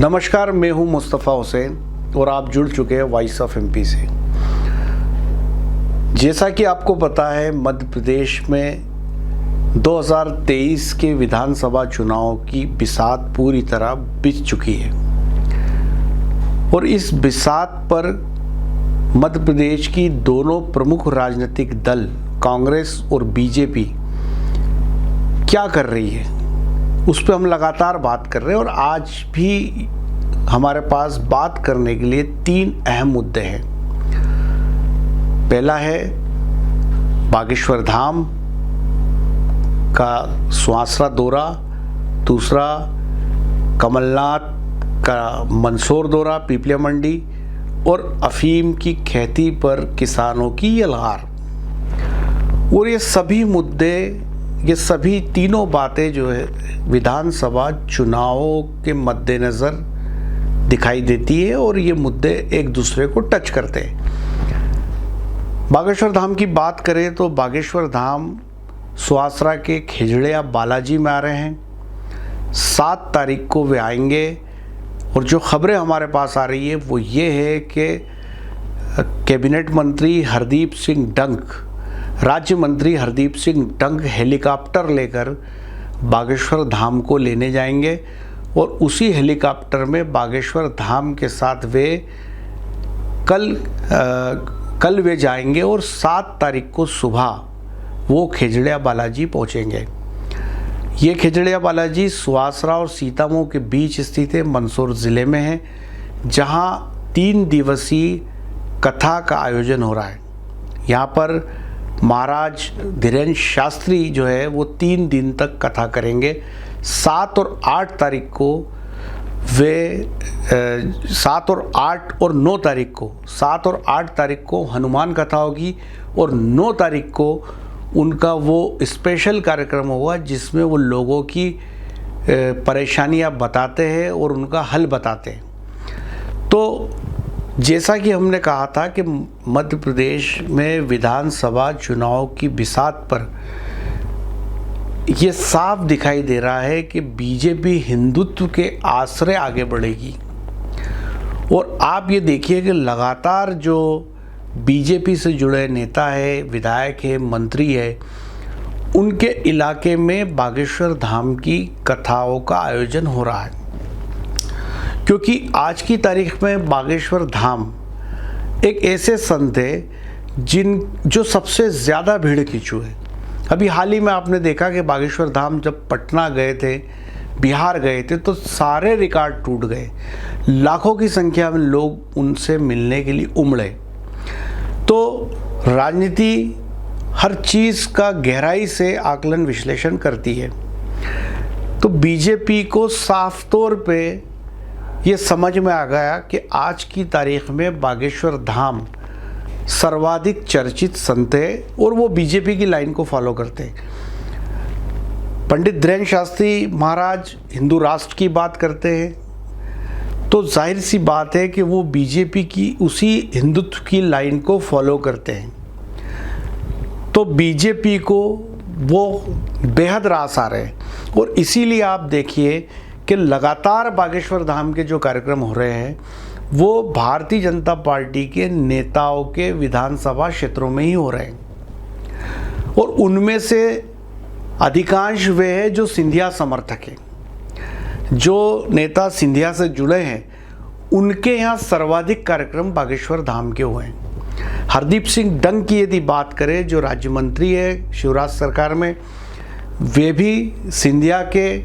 नमस्कार, मैं हूं मुस्तफ़ा हुसैन और आप जुड़ चुके हैं वॉइस ऑफ एमपी से। जैसा कि आपको पता है, मध्य प्रदेश में 2023 के विधानसभा चुनाव की बिसात पूरी तरह बीत चुकी है और इस बिसात पर मध्य प्रदेश की दोनों प्रमुख राजनीतिक दल कांग्रेस और बीजेपी क्या कर रही है, उस पर हम लगातार बात कर रहे हैं। और आज भी हमारे पास बात करने के लिए 3 अहम मुद्दे हैं। पहला है बागेश्वर धाम का सुहासरा दौरा, दूसरा कमलनाथ का मंदसौर दौरा, पीपलिया मंडी, और अफीम की खेती पर किसानों की यलगार। और ये सभी मुद्दे, ये सभी तीनों बातें जो है विधानसभा चुनावों के मद्देनज़र दिखाई देती है और ये मुद्दे एक दूसरे को टच करते हैं। बागेश्वर धाम की बात करें तो बागेश्वर धाम सुहासरा के खेजड़िया बालाजी में आ रहे हैं। 7 तारीख को वे आएंगे और जो खबरें हमारे पास आ रही है वो ये है कि कैबिनेट मंत्री हरदीप सिंह डंग, राज्य मंत्री हरदीप सिंह डंग हेलीकॉप्टर लेकर बागेश्वर धाम को लेने जाएंगे और उसी हेलीकॉप्टर में बागेश्वर धाम के साथ वे कल वे जाएंगे और 7 तारीख को सुबह वो खेजड़िया बालाजी पहुंचेंगे। ये खेजड़िया बालाजी सुहासरा और सीतामऊ के बीच स्थित है, मंदसौर ज़िले में है, जहां 3 दिवसीय कथा का आयोजन हो रहा है। यहाँ पर महाराज धीरेन्द्र शास्त्री जो है वो 3 दिन तक कथा करेंगे। 7 और 8 तारीख को वे 7 और 8 और 9 तारीख को 7 और 8 तारीख को हनुमान कथा होगी और 9 तारीख को उनका वो स्पेशल कार्यक्रम होगा जिसमें वो लोगों की परेशानियां बताते हैं और उनका हल बताते हैं। तो जैसा कि हमने कहा था कि मध्य प्रदेश में विधानसभा चुनाव की बिसात पर ये साफ दिखाई दे रहा है कि बीजेपी हिंदुत्व के आश्रय आगे बढ़ेगी। और आप ये देखिए कि लगातार जो बीजेपी से जुड़े नेता है, विधायक है, मंत्री है, उनके इलाके में बागेश्वर धाम की कथाओं का आयोजन हो रहा है, क्योंकि आज की तारीख में बागेश्वर धाम एक ऐसे संत है जो सबसे ज़्यादा भीड़ खींचू है। अभी हाल ही में आपने देखा कि बागेश्वर धाम जब पटना गए थे, बिहार गए थे, तो सारे रिकॉर्ड टूट गए। लाखों की संख्या में लोग उनसे मिलने के लिए उमड़े। तो राजनीति हर चीज़ का गहराई से आकलन विश्लेषण करती है। तो बीजेपी को साफ तौर पे ये समझ में आ गया कि आज की तारीख में बागेश्वर धाम सर्वाधिक चर्चित संत है और वो बीजेपी की लाइन को फॉलो करते हैं। पंडित धीरेन्द्र शास्त्री महाराज हिंदू राष्ट्र की बात करते हैं, तो जाहिर सी बात है कि वो बीजेपी की उसी हिंदुत्व की लाइन को फॉलो करते हैं। तो बीजेपी को वो बेहद रास आ रहे हैं और इसीलिए आप देखिए कि लगातार बागेश्वर धाम के जो कार्यक्रम हो रहे हैं वो भारतीय जनता पार्टी के नेताओं के विधानसभा क्षेत्रों में ही हो रहे हैं और उनमें से अधिकांश वे हैं जो सिंधिया समर्थक हैं। जो नेता सिंधिया से जुड़े हैं उनके यहाँ सर्वाधिक कार्यक्रम बागेश्वर धाम के हुए हैं। हरदीप सिंह डंग की यदि बात करें, जो राज्य मंत्री है शिवराज सरकार में, वे भी सिंधिया के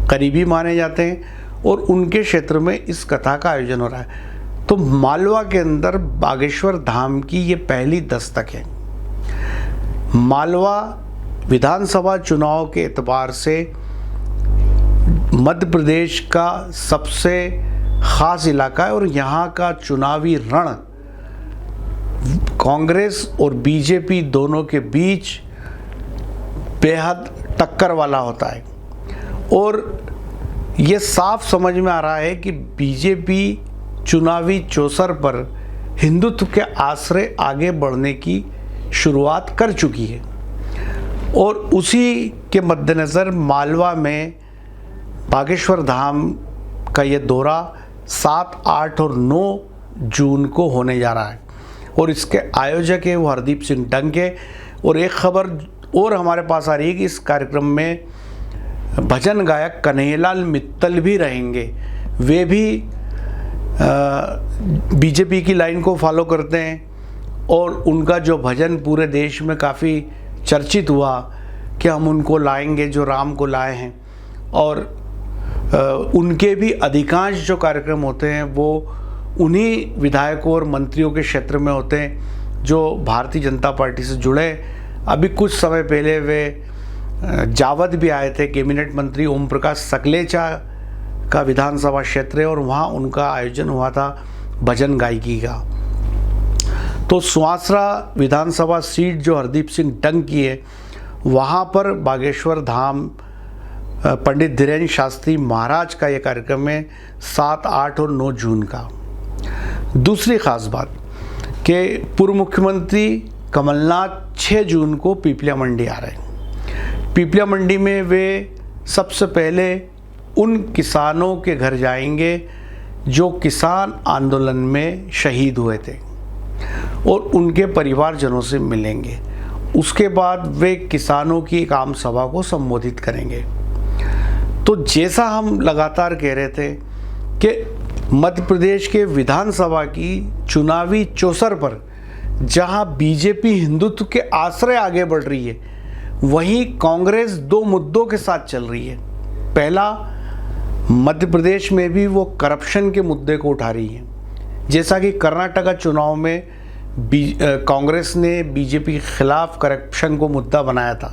करीबी माने जाते हैं और उनके क्षेत्र में इस कथा का आयोजन हो रहा है। तो मालवा के अंदर बागेश्वर धाम की ये पहली दस्तक है। मालवा विधानसभा चुनाव के एतबार से मध्य प्रदेश का सबसे ख़ास इलाका है और यहाँ का चुनावी रण कांग्रेस और बीजेपी दोनों के बीच बेहद टक्कर वाला होता है। और ये साफ समझ में आ रहा है कि बीजेपी चुनावी चौसर पर हिंदुत्व के आश्रय आगे बढ़ने की शुरुआत कर चुकी है और उसी के मद्देनज़र मालवा में बागेश्वर धाम का ये दौरा 7, 8 और 9 जून को होने जा रहा है और इसके आयोजक है वो हरदीप सिंह डंग है। और एक खबर और हमारे पास आ रही है कि इस कार्यक्रम में भजन गायक कन्हैयालाल मित्तल भी रहेंगे। वे भी बीजेपी की लाइन को फॉलो करते हैं और उनका जो भजन पूरे देश में काफ़ी चर्चित हुआ कि हम उनको लाएंगे जो राम को लाए हैं। और उनके भी अधिकांश जो कार्यक्रम होते हैं वो उन्हीं विधायकों और मंत्रियों के क्षेत्र में होते हैं जो भारतीय जनता पार्टी से जुड़े। अभी कुछ समय पहले वे जावद भी आए थे, कैबिनेट मंत्री ओम प्रकाश सकलेचा का विधानसभा क्षेत्र है और वहाँ उनका आयोजन हुआ था भजन गायकी का। तो सुवासरा विधानसभा सीट जो हरदीप सिंह डंग की है, वहाँ पर बागेश्वर धाम पंडित धीरेन्द्र शास्त्री महाराज का ये कार्यक्रम है 7, 8 और 9 जून का। दूसरी खास बात कि पूर्व मुख्यमंत्री कमलनाथ 6 जून को पीपलिया मंडी आ रहे हैं। पीपलिया मंडी में वे सबसे पहले उन किसानों के घर जाएंगे जो किसान आंदोलन में शहीद हुए थे और उनके परिवारजनों से मिलेंगे। उसके बाद वे किसानों की एक आम सभा को संबोधित करेंगे। तो जैसा हम लगातार कह रहे थे कि मध्य प्रदेश के विधानसभा की चुनावी चौसर पर जहां बीजेपी हिंदुत्व के आश्रय आगे बढ़ रही है, वहीं कांग्रेस 2 मुद्दों के साथ चल रही है। पहला, मध्य प्रदेश में भी वो करप्शन के मुद्दे को उठा रही है। जैसा कि कर्नाटका चुनाव में कांग्रेस ने बीजेपी के खिलाफ करप्शन को मुद्दा बनाया था,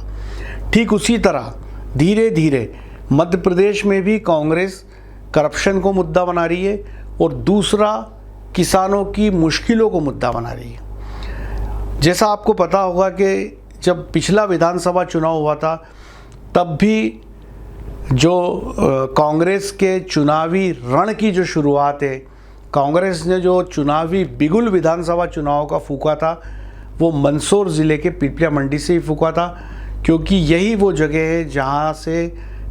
ठीक उसी तरह धीरे धीरे मध्य प्रदेश में भी कांग्रेस करप्शन को मुद्दा बना रही है और दूसरा किसानों की मुश्किलों को मुद्दा बना रही है। जैसा आपको पता होगा कि जब पिछला विधानसभा चुनाव हुआ था तब भी जो कांग्रेस के चुनावी रण की जो शुरुआत है, कांग्रेस ने जो चुनावी बिगुल विधानसभा चुनाव का फूका था वो मंदसौर ज़िले के पीपलिया मंडी से ही फूका था, क्योंकि यही वो जगह है जहां से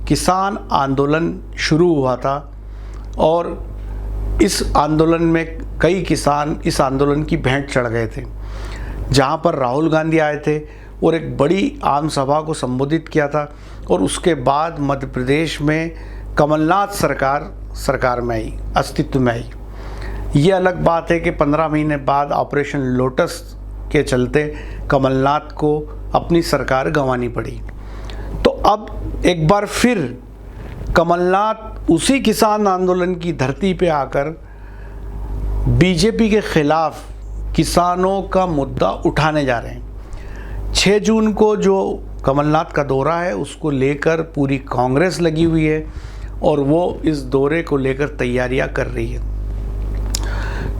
किसान आंदोलन शुरू हुआ था और इस आंदोलन में कई किसान इस आंदोलन की भेंट चढ़ गए थे। जहां पर राहुल गांधी आए थे और एक बड़ी आम सभा को संबोधित किया था और उसके बाद मध्य प्रदेश में कमलनाथ सरकार में आई, अस्तित्व में आई। ये अलग बात है कि 15 महीने बाद ऑपरेशन लोटस के चलते कमलनाथ को अपनी सरकार गंवानी पड़ी। तो अब एक बार फिर कमलनाथ उसी किसान आंदोलन की धरती पे आकर बीजेपी के खिलाफ किसानों का मुद्दा उठाने जा रहे हैं। 6 जून को जो कमलनाथ का दौरा है उसको लेकर पूरी कांग्रेस लगी हुई है और वो इस दौरे को लेकर तैयारियां कर रही है।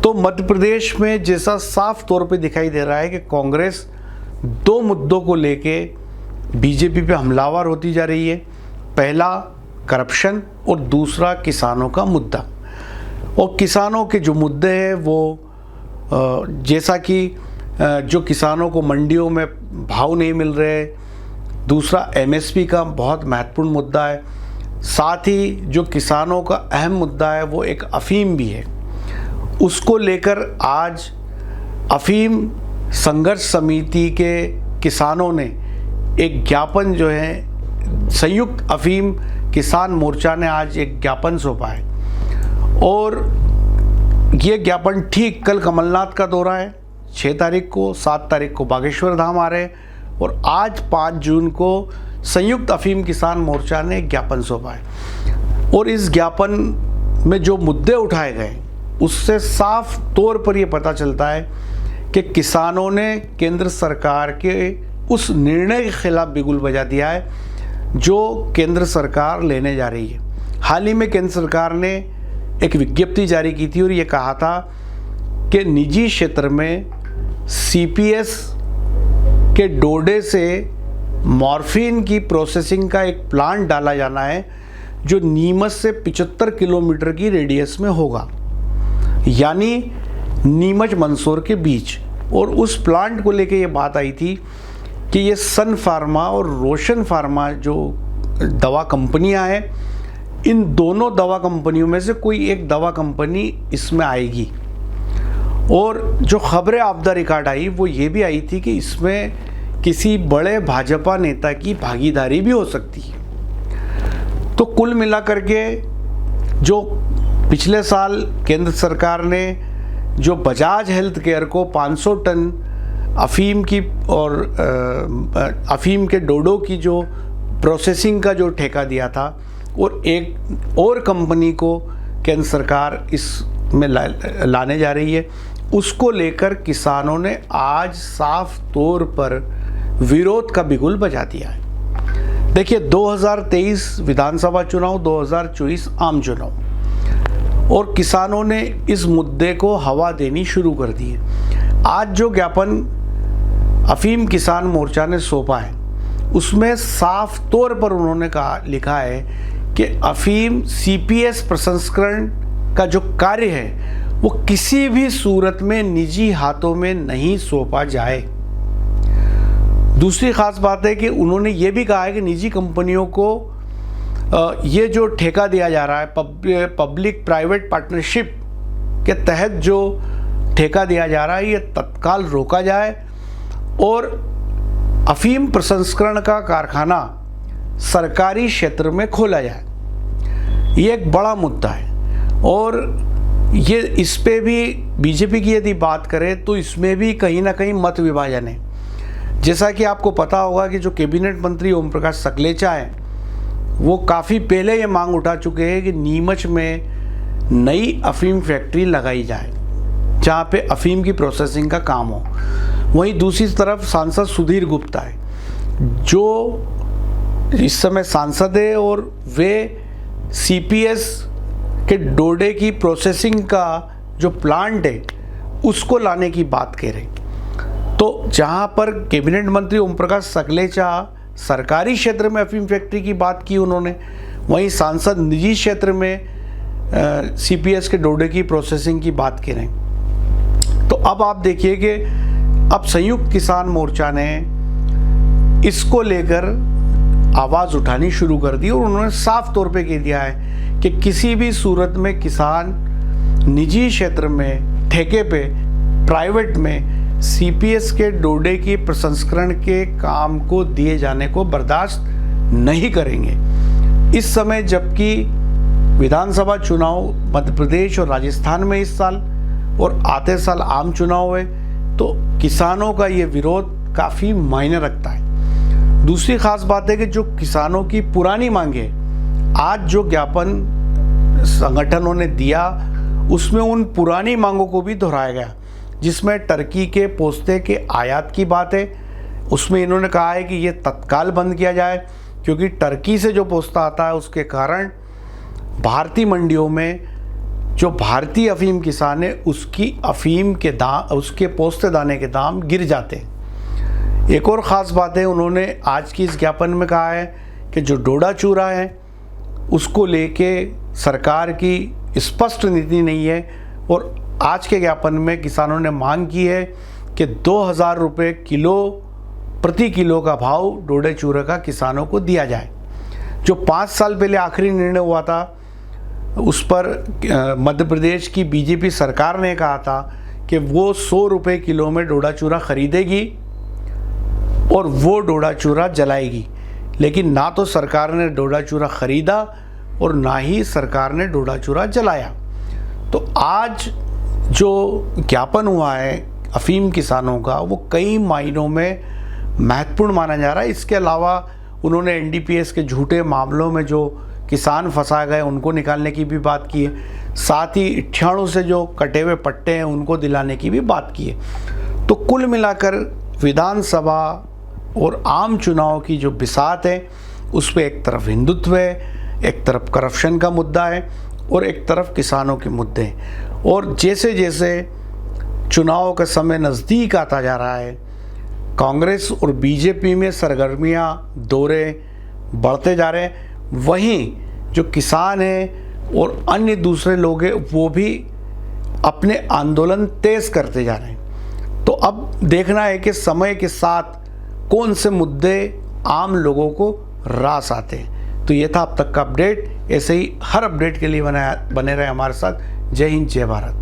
तो मध्य प्रदेश में जैसा साफ तौर पे दिखाई दे रहा है कि कांग्रेस 2 मुद्दों को लेके बीजेपी पे हमलावर होती जा रही है। पहला करप्शन और दूसरा किसानों का मुद्दा। और किसानों के जो मुद्दे हैं वो जैसा कि जो किसानों को मंडियों में भाव नहीं मिल रहे, दूसरा एमएसपी का बहुत महत्वपूर्ण मुद्दा है। साथ ही जो किसानों का अहम मुद्दा है वो एक अफीम भी है। उसको लेकर आज अफीम संघर्ष समिति के किसानों ने एक ज्ञापन जो है संयुक्त अफीम किसान मोर्चा ने आज एक ज्ञापन सौंपा है और ये ज्ञापन ठीक कल कमलनाथ का दौरा है 6 तारीख को, 7 तारीख को बागेश्वर धाम आ रहे हैं और आज 5 जून को संयुक्त अफीम किसान मोर्चा ने ज्ञापन सौंपा है। और इस ज्ञापन में जो मुद्दे उठाए गए उससे साफ तौर पर यह पता चलता है कि किसानों ने केंद्र सरकार के उस निर्णय के खिलाफ बिगुल बजा दिया है जो केंद्र सरकार लेने जा रही है। हाल ही में केंद्र सरकार ने एक विज्ञप्ति जारी की थी और ये कहा था कि निजी क्षेत्र में सीपीएस के डोडे से मॉर्फिन की प्रोसेसिंग का एक प्लांट डाला जाना है जो नीमच से 75 किलोमीटर की रेडियस में होगा, यानी नीमच मंदसौर के बीच। और उस प्लांट को लेके ये बात आई थी कि ये सन फार्मा और रोशन फार्मा जो दवा कंपनियां हैं इन दोनों दवा कंपनियों में से कोई एक दवा कंपनी इसमें आएगी। और जो खबरें ऑफ द रिकॉर्ड आई वो ये भी आई थी कि इसमें किसी बड़े भाजपा नेता की भागीदारी भी हो सकती है। तो कुल मिलाकर के जो पिछले साल केंद्र सरकार ने जो बजाज हेल्थ केयर को 500 टन अफीम की और अफीम के डोडो की जो प्रोसेसिंग का जो ठेका दिया था और एक और कंपनी को केंद्र सरकार इसमें लाने जा रही है, उसको लेकर किसानों ने आज साफ तौर पर विरोध का बिगुल बजा दिया है। देखिए 2023 विधानसभा चुनाव, 2024 आम चुनाव, और किसानों ने इस मुद्दे को हवा देनी शुरू कर दी है। आज जो ज्ञापन अफीम किसान मोर्चा ने सौंपा है उसमें साफ तौर पर उन्होंने लिखा है कि अफीम सीपीएस प्रसंस्करण का जो कार्य है वो किसी भी सूरत में निजी हाथों में नहीं सौंपा जाए। दूसरी खास बात है कि उन्होंने ये भी कहा है कि निजी कंपनियों को ये जो ठेका दिया जा रहा है पब्लिक प्राइवेट पार्टनरशिप के तहत जो ठेका दिया जा रहा है ये तत्काल रोका जाए और अफीम प्रसंस्करण का कारखाना सरकारी क्षेत्र में खोला जाए। ये एक बड़ा मुद्दा है और ये इस पे भी बीजेपी की यदि बात करें तो इसमें भी कहीं ना कहीं मत विभाजन है। जैसा कि आपको पता होगा कि जो कैबिनेट मंत्री ओम प्रकाश सकलेचा हैं वो काफ़ी पहले ये मांग उठा चुके हैं कि नीमच में नई अफीम फैक्ट्री लगाई जाए जहाँ पे अफीम की प्रोसेसिंग का काम हो। वहीं दूसरी तरफ सांसद सुधीर गुप्ता है जो इस समय सांसद है और वे सीपीएस के डोडे की प्रोसेसिंग का जो प्लांट है उसको लाने की बात कह रहे। तो जहाँ पर कैबिनेट मंत्री ओम प्रकाश सकलेचा सरकारी क्षेत्र में अफीम फैक्ट्री की बात की उन्होंने, वहीं सांसद निजी क्षेत्र में सीपीएस के डोडे की प्रोसेसिंग की बात कह रहे हैं। तो अब आप देखिए कि अब संयुक्त किसान मोर्चा ने इसको लेकर आवाज़ उठानी शुरू कर दी और उन्होंने साफ तौर पे कह दिया है कि किसी भी सूरत में किसान निजी क्षेत्र में ठेके पे प्राइवेट में सीपीएस के डोडे की प्रसंस्करण के काम को दिए जाने को बर्दाश्त नहीं करेंगे। इस समय जबकि विधानसभा चुनाव मध्य प्रदेश और राजस्थान में इस साल और आते साल आम चुनाव है तो किसानों का ये विरोध काफ़ी मायने रखता है। दूसरी खास बात है कि जो किसानों की पुरानी मांगे आज जो ज्ञापन संगठनों ने दिया उसमें उन पुरानी मांगों को भी दोहराया गया, जिसमें टर्की के पोस्ते के आयात की बात है। उसमें इन्होंने कहा है कि ये तत्काल बंद किया जाए क्योंकि टर्की से जो पोस्ता आता है उसके कारण भारतीय मंडियों में जो भारतीय अफीम किसान है उसकी अफीम के दाम, उसके पोस्ते दाने के दाम गिर जाते हैं। एक और ख़ास बात है, उन्होंने आज की इस ज्ञापन में कहा है कि जो डोडा चूरा है उसको लेके सरकार की स्पष्ट नीति नहीं है और आज के ज्ञापन में किसानों ने मांग की है कि 2000 रुपये प्रति किलो का भाव डोडे चूरे का किसानों को दिया जाए। जो 5 साल पहले आखिरी निर्णय हुआ था उस पर मध्य प्रदेश की बीजेपी सरकार ने कहा था कि वो 100 रुपये किलो में डोडा चूरा खरीदेगी और वो डोडा चूरा जलाएगी, लेकिन ना तो सरकार ने डोडा चूरा खरीदा और ना ही सरकार ने डोडा चूरा जलाया। तो आज जो ज्ञापन हुआ है अफीम किसानों का वो कई मायनों में महत्वपूर्ण माना जा रहा है। इसके अलावा उन्होंने एनडीपीएस के झूठे मामलों में जो किसान फंसा गए उनको निकालने की भी बात की है, साथ ही 98 से जो कटे हुए पट्टे हैं उनको दिलाने की भी बात की है। तो कुल मिलाकर विधानसभा और आम चुनाव की जो बिसात है उस पर एक तरफ हिंदुत्व है, एक तरफ करप्शन का मुद्दा है और एक तरफ किसानों के मुद्दे हैं। और जैसे जैसे चुनाव का समय नज़दीक आता जा रहा है कांग्रेस और बीजेपी में सरगर्मियां दौरे बढ़ते जा रहे हैं, वहीं जो किसान हैं और अन्य दूसरे लोग हैं वो भी अपने आंदोलन तेज़ करते जा रहे हैं। तो अब देखना है कि समय के साथ कौन से मुद्दे आम लोगों को रास आते हैं। तो ये था अब तक का अपडेट। ऐसे ही हर अपडेट के लिए बने रहे हमारे साथ। जय हिंद, जय भारत।